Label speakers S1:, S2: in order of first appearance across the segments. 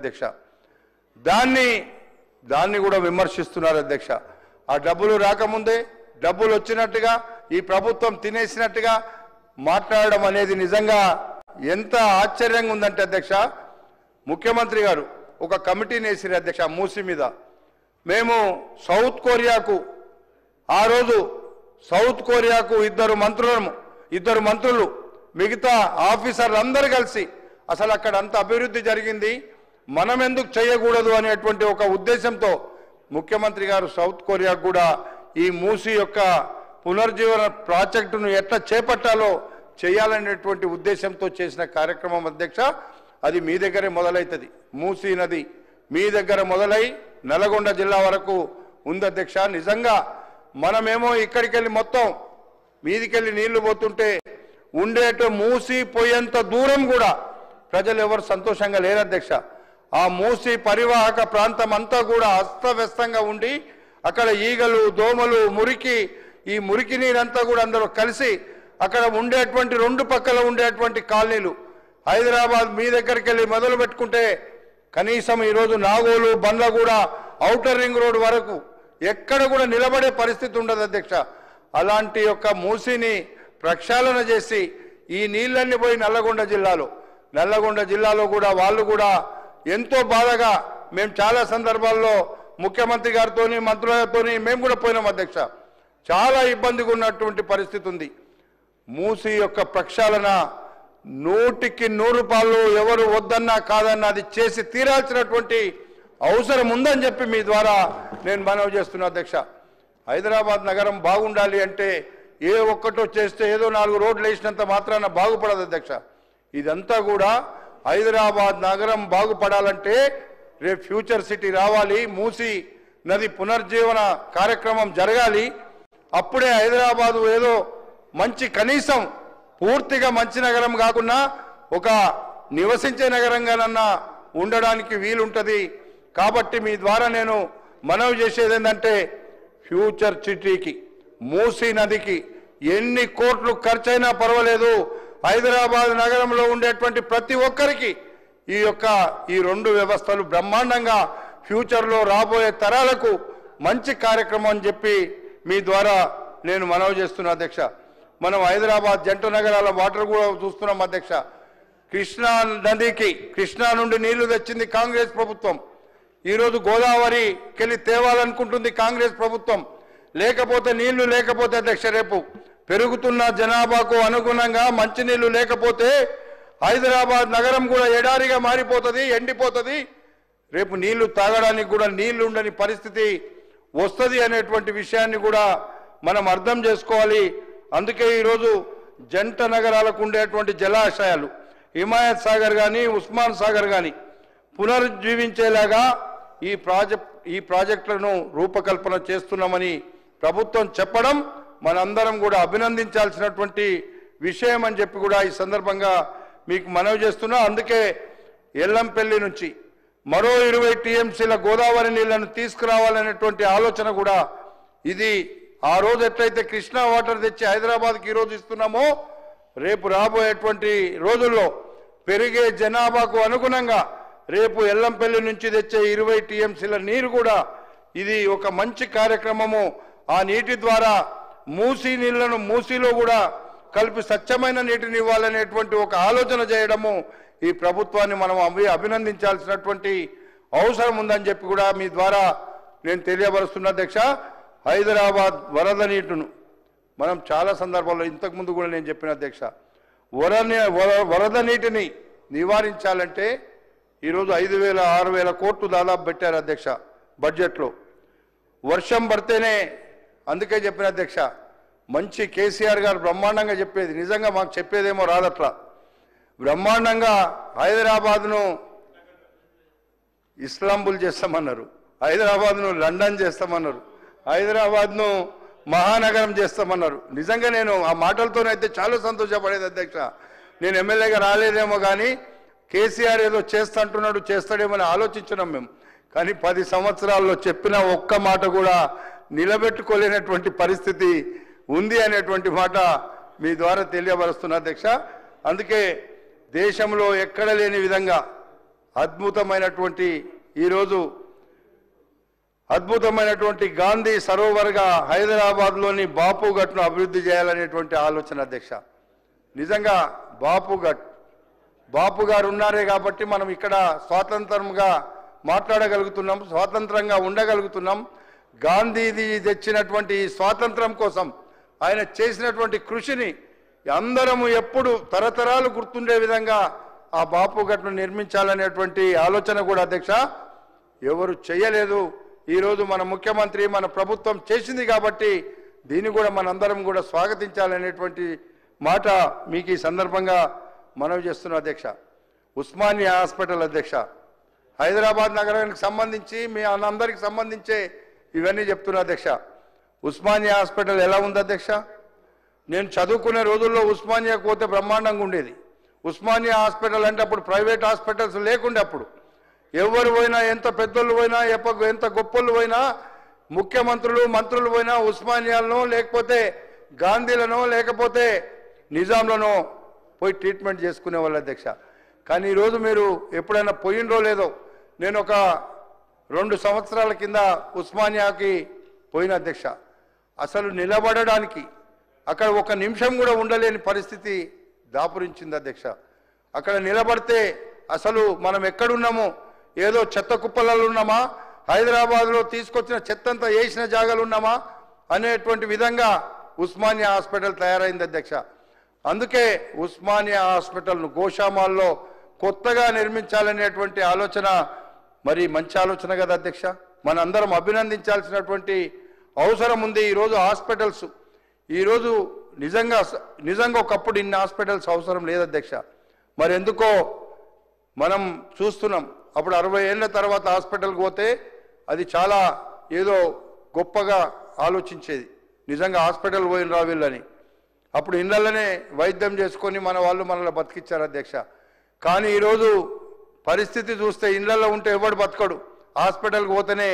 S1: అధ్యక్ష. దాన్ని కూడా విమర్శిస్తున్నారు అధ్యక్ష. ఆ డబ్బులు రాకముందే డబ్బులు వచ్చినట్టుగా ఈ ప్రభుత్వం తినేసినట్టుగా మాట్లాడడం అనేది నిజంగా ఎంత ఆశ్చర్యంగా ఉందంటే అధ్యక్ష, ముఖ్యమంత్రి గారు ఒక కమిటీని వేసిరు అధ్యక్ష మూసి మీద. మేము సౌత్ కొరియాకు ఆ రోజు ఇద్దరు మంత్రులు మిగతా ఆఫీసర్లు అందరూ కలిసి అసలు అక్కడ అంత అభివృద్ధి జరిగింది, మనం ఎందుకు చేయకూడదు అనేటువంటి ఒక ఉద్దేశంతో ముఖ్యమంత్రి గారు సౌత్ కొరియాకు కూడా ఈ మూసి యొక్క పునర్జీవన ప్రాజెక్టును ఎట్లా చేపట్టాలో చేయాలనేటువంటి ఉద్దేశంతో చేసిన కార్యక్రమం అధ్యక్ష. అది మీ దగ్గరే మొదలవుతుంది. మూసీ నది మీ దగ్గర మొదలై నల్గొండ జిల్లా వరకు ఉంది అధ్యక్ష. నిజంగా మనమేమో ఇక్కడికి వెళ్ళి మొత్తం మీదికెళ్ళి నీళ్లు పోతుంటే ఉండేట మూసి పోయేంత దూరం కూడా ప్రజలు ఎవరు సంతోషంగా లేరు అధ్యక్ష. ఆ మూసి పరివాహక ప్రాంతం అంతా కూడా అస్తవ్యస్తంగా ఉండి అక్కడ ఈగలు, దోమలు, ఈ మురికి నీరంతా కూడా అందరూ కలిసి అక్కడ ఉండేటువంటి రెండు పక్కల ఉండేటువంటి కాలనీలు హైదరాబాద్ మీ దగ్గరికి వెళ్ళి మొదలు పెట్టుకుంటే కనీసం ఈరోజు Nagole, Bandlaguda, outer ring road వరకు ఎక్కడ కూడా నిలబడే పరిస్థితి ఉండదు అధ్యక్ష. అలాంటి యొక్క మూసిని ప్రక్షాళన చేసి ఈ నీళ్ళన్నీ పోయి నల్లగొండ జిల్లాలో కూడా వాళ్ళు కూడా ఎంతో బాధగా మేము చాలా సందర్భాల్లో ముఖ్యమంత్రి గారితోని మంత్రులతోని మేము కూడా పోయినాం అధ్యక్ష. చాలా ఇబ్బందిగా ఉన్నటువంటి పరిస్థితి ఉంది. మూసి యొక్క ప్రక్షాళన 100కి 100 ఎవరు వద్దన్నా కాదన్నా అది చేసి తీరాల్సినటువంటి అవసరం ఉందని చెప్పి మీ ద్వారా నేను మనవి చేస్తున్నా అధ్యక్ష. హైదరాబాద్ నగరం బాగుండాలి అంటే ఏ ఒక్కటో చేస్తే ఏదో 4 రోడ్లు వేసినంత మాత్రాన బాగుపడదు అధ్యక్ష. ఇదంతా కూడా హైదరాబాద్ నగరం బాగుపడాలంటే రేపు ఫ్యూచర్ సిటీ రావాలి, మూసి నది పునర్జీవన కార్యక్రమం జరగాలి. అప్పుడే హైదరాబాదు ఏదో మంచి కనీసం పూర్తిగా మంచి నగరం కాకుండా ఒక నివసించే నగరంగానన్నా ఉండడానికి వీలుంటుంది. కాబట్టి మీ ద్వారా నేను మనవి చేసేది ఏంటంటే ఫ్యూచర్ సిటీకి మూసీ నదికి ఎన్ని కోట్లు ఖర్చైనా పర్వాలేదు, హైదరాబాద్ నగరంలో ఉండేటువంటి ప్రతి ఒక్కరికి ఈ రెండు వ్యవస్థలు బ్రహ్మాండంగా ఫ్యూచర్లో రాబోయే తరాలకు మంచి కార్యక్రమం అని చెప్పి మీ ద్వారా నేను మనవి చేస్తున్నా అధ్యక్ష. మనం హైదరాబాద్ జంట నగరాల వాటర్ కూడా చూస్తున్నాం అధ్యక్ష. కృష్ణా నుండి నీళ్లు తెచ్చింది కాంగ్రెస్ ప్రభుత్వం. ఈరోజు గోదావరికెళ్ళి తేవాలనుకుంటుంది కాంగ్రెస్ ప్రభుత్వం. నీళ్లు లేకపోతే అధ్యక్ష రేపు పెరుగుతున్న జనాభాకు అనుగుణంగా మంచినీళ్లు లేకపోతే హైదరాబాద్ నగరం కూడా ఎడారిగా మారిపోతుంది, ఎండిపోతుంది. రేపు నీళ్లు తాగడానికి కూడా నీళ్లు ఉండని పరిస్థితి వస్తుంది అనేటువంటి విషయాన్ని కూడా మనం అర్థం చేసుకోవాలి. అందుకే ఈరోజు జంట నగరాలకు ఉండేటువంటి జలాశయాలు హిమాయత్ సాగర్ కానీ, ఉస్మాన్ సాగర్ కానీ పునరుజ్జీవించేలాగా ఈ ప్రాజెక్టులను రూపకల్పన చేస్తున్నామని ప్రభుత్వం చెప్పడం మనందరం కూడా అభినందించాల్సినటువంటి విషయం అని చెప్పి కూడా ఈ సందర్భంగా మీకు మనవి చేస్తున్నా. అందుకే ఎల్లంపల్లి నుంచి మరో 20 టీఎంసీల గోదావరి నీళ్లను తీసుకురావాలనేటువంటి ఆలోచన కూడా ఇది ఆ రోజు ఎట్లయితే కృష్ణా వాటర్ తెచ్చి హైదరాబాద్కి ఈరోజు ఇస్తున్నామో రేపు రాబోయేటువంటి రోజుల్లో పెరిగే జనాభాకు అనుగుణంగా రేపు ఎల్లంపల్లి నుంచి తెచ్చే 20 టీఎంసీల నీరు కూడా ఇది ఒక మంచి కార్యక్రమము. ఆ నీటి ద్వారా మూసీ నీళ్లను మూసీలో కూడా కలిపి స్వచ్ఛమైన నీటిని ఇవ్వాలనేటువంటి ఒక ఆలోచన చేయడము ఈ ప్రభుత్వాన్ని మనం అభినందించాల్సినటువంటి అవసరం ఉందని చెప్పి కూడా మీ ద్వారా నేను తెలియపరుస్తున్నా అధ్యక్ష. హైదరాబాద్ వరద నీటిను మనం చాలా సందర్భాల్లో ఇంతకుముందు కూడా నేను చెప్పిన అధ్యక్ష, వరద నీటిని నివారించాలంటే ఈరోజు 5,000-6,000 కోట్లు దాదాపు పెట్టారు అధ్యక్ష బడ్జెట్లో. వర్షం పడితేనే అందుకే చెప్పిన అధ్యక్ష, మంచి కేసీఆర్ గారు బ్రహ్మాండంగా చెప్పేది, నిజంగా మాకు చెప్పేదేమో రాదట్లా. బ్రహ్మాండంగా హైదరాబాద్ను ఇస్లాంబుల్ చేస్తామన్నారు, హైదరాబాద్ను లండన్ చేస్తామన్నారు, హైదరాబాద్ను మహానగరం చేస్తామన్నారు. నిజంగా నేను ఆ మాటలతోనైతే చాలా సంతోషపడేది అధ్యక్ష. నేను ఎమ్మెల్యేగా రాలేదేమో కానీ కేసీఆర్ ఏదో చేస్తుంటున్నాడు, చేస్తాడేమో అని ఆలోచించినాం మేము. కానీ 10 సంవత్సరాల్లో చెప్పిన ఒక్క మాట కూడా నిలబెట్టుకోలేనటువంటి పరిస్థితి ఉంది అనేటువంటి మాట మీ ద్వారా తెలియపరుస్తున్నా అధ్యక్ష. అందుకే దేశంలో ఎక్కడ లేని విధంగా అద్భుతమైనటువంటి గాంధీ సరోవర్గా హైదరాబాద్లోని బాపు ఘట్ను అభివృద్ధి చేయాలనేటువంటి ఆలోచన అధ్యక్ష. నిజంగా బాపు గారు ఉన్నారే కాబట్టి మనం ఇక్కడ స్వాతంత్రంగా మాట్లాడగలుగుతున్నాం, స్వాతంత్రంగా ఉండగలుగుతున్నాం. గాంధీజీ తెచ్చినటువంటి స్వాతంత్రం కోసం ఆయన చేసినటువంటి కృషిని అందరము ఎప్పుడు తరతరాలు గుర్తుండే విధంగా ఆ బాపు ఘట్ను నిర్మించాలనేటువంటి ఆలోచన కూడా అధ్యక్ష ఎవరు చేయలేదు. ఈరోజు మన ముఖ్యమంత్రి మన ప్రభుత్వం చేసింది కాబట్టి దీన్ని కూడా మనందరం కూడా స్వాగతించాలనేటువంటి మాట మీకు ఈ సందర్భంగా మనవి చేస్తున్నా అధ్యక్ష. ఉస్మానియా హాస్పిటల్ అధ్యక్ష, హైదరాబాద్ నగరానికి సంబంధించి మీ అందరికి సంబంధించే ఇవన్నీ చెప్తున్నా అధ్యక్ష. ఉస్మానియా హాస్పిటల్ ఎలా ఉంది అధ్యక్ష? నేను చదువుకునే రోజుల్లో ఉస్మానియాకు పోతే బ్రహ్మాండంగా ఉండేది. ఉస్మానియా హాస్పిటల్ అంటే అప్పుడు ప్రైవేట్ హాస్పిటల్స్ లేకుండే. అప్పుడు ఎవరు పోయినా, ఎంత పెద్దోళ్ళు పోయినా, ఎంత గొప్పలు పోయినా, ముఖ్యమంత్రులు మంత్రులు పోయినా ఉస్మానియాలను లేకపోతే గాంధీలను లేకపోతే నిజాంలను పోయి ట్రీట్మెంట్ చేసుకునే వాళ్ళు అధ్యక్ష. కానీ ఈరోజు మీరు ఎప్పుడైనా పోయినరో లేదో, నేను ఒక 2 సంవత్సరాల కింద ఉస్మానియాకి పోయిన అధ్యక్ష. అసలు నిలబడడానికి అక్కడ 1 నిమిషం కూడా ఉండలేని పరిస్థితి దాపురించింది అధ్యక్ష. అక్కడ నిలబడితే అసలు మనం ఎక్కడున్నామో, ఏదో చెత్త కుప్పలలో ఉన్నామా, హైదరాబాద్లో తీసుకొచ్చిన చెత్తంతా వేసిన జాగాలు ఉన్నామా అనేటువంటి విధంగా ఉస్మానియా హాస్పిటల్ తయారైంది అధ్యక్ష. అందుకే ఉస్మానియా హాస్పిటల్ను గోషామాల్లో కొత్తగా నిర్మించాలనేటువంటి ఆలోచన మరి మంచి ఆలోచన కదా అధ్యక్ష. మనందరం అభినందించాల్సినటువంటి అవసరం ఉంది. ఈరోజు హాస్పిటల్స్ ఈరోజు నిజంగా ఒకప్పుడు ఇన్ని హాస్పిటల్స్ అవసరం లేదు అధ్యక్ష. మరి ఎందుకో మనం చూస్తున్నాం. అప్పుడు 60 ఏళ్ల తర్వాత హాస్పిటల్కి పోతే అది చాలా ఏదో గొప్పగా ఆలోచించేది, నిజంగా హాస్పిటల్ పోయిన రావిళ్ళని. అప్పుడు ఇళ్లలోనే వైద్యం చేసుకొని మన వాళ్ళు మనల్ని బతికిచ్చారు అధ్యక్ష. కానీ ఈరోజు పరిస్థితి చూస్తే ఇళ్లలో ఉంటే ఎవడు బతకడు, హాస్పిటల్కి పోతేనే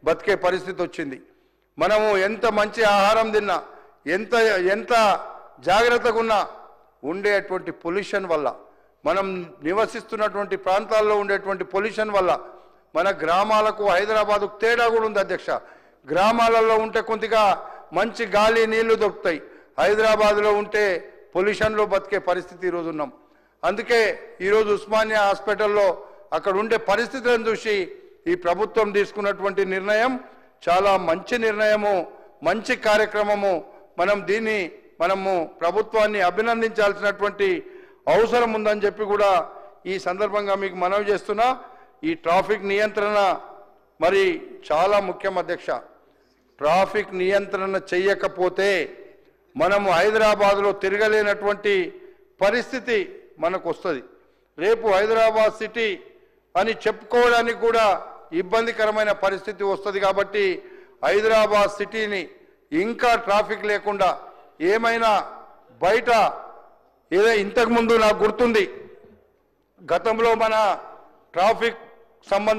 S1: బతికే పరిస్థితి వచ్చింది. మనము ఎంత మంచి ఆహారం తిన్నా, ఎంత జాగ్రత్తగా ఉన్నా ఉండేటువంటి పొల్యూషన్ వల్ల, మనం నివసిస్తున్నటువంటి ప్రాంతాల్లో ఉండేటువంటి పొల్యూషన్ వల్ల మన గ్రామాలకు హైదరాబాదుకు తేడా కూడా ఉంది అధ్యక్ష. గ్రామాలలో ఉంటే కొద్దిగా మంచి గాలి నీళ్లు దొరుకుతాయి, హైదరాబాద్లో ఉంటే పొల్యూషన్లో బతికే పరిస్థితి ఈరోజు ఉన్నాం. అందుకే ఈరోజు ఉస్మానియా హాస్పిటల్లో అక్కడ ఉండే పరిస్థితులను చూసి ఈ ప్రభుత్వం తీసుకున్నటువంటి నిర్ణయం చాలా మంచి నిర్ణయము, మంచి కార్యక్రమము. మనము ప్రభుత్వాన్ని అభినందించాల్సినటువంటి అవసరం ఉందని చెప్పి కూడా ఈ సందర్భంగా మీకు మనవి చేస్తున్నా. ఈ ట్రాఫిక్ నియంత్రణ మరి చాలా ముఖ్యం అధ్యక్ష. ట్రాఫిక్ నియంత్రణ చేయకపోతే మనము హైదరాబాద్లో తిరగలేనటువంటి పరిస్థితి మనకు వస్తుంది. రేపు హైదరాబాద్ సిటీ అని చెప్పుకోవడానికి కూడా ఇబ్బందికరమైన పరిస్థితి వస్తుంది. కాబట్టి హైదరాబాద్ సిటీని ఇంకా ట్రాఫిక్ లేకుండా ఏమైనా బయట ఇంతకుముందు నాకు గుర్తుంది, గతంలో మన ట్రాఫిక్ సంబంధించి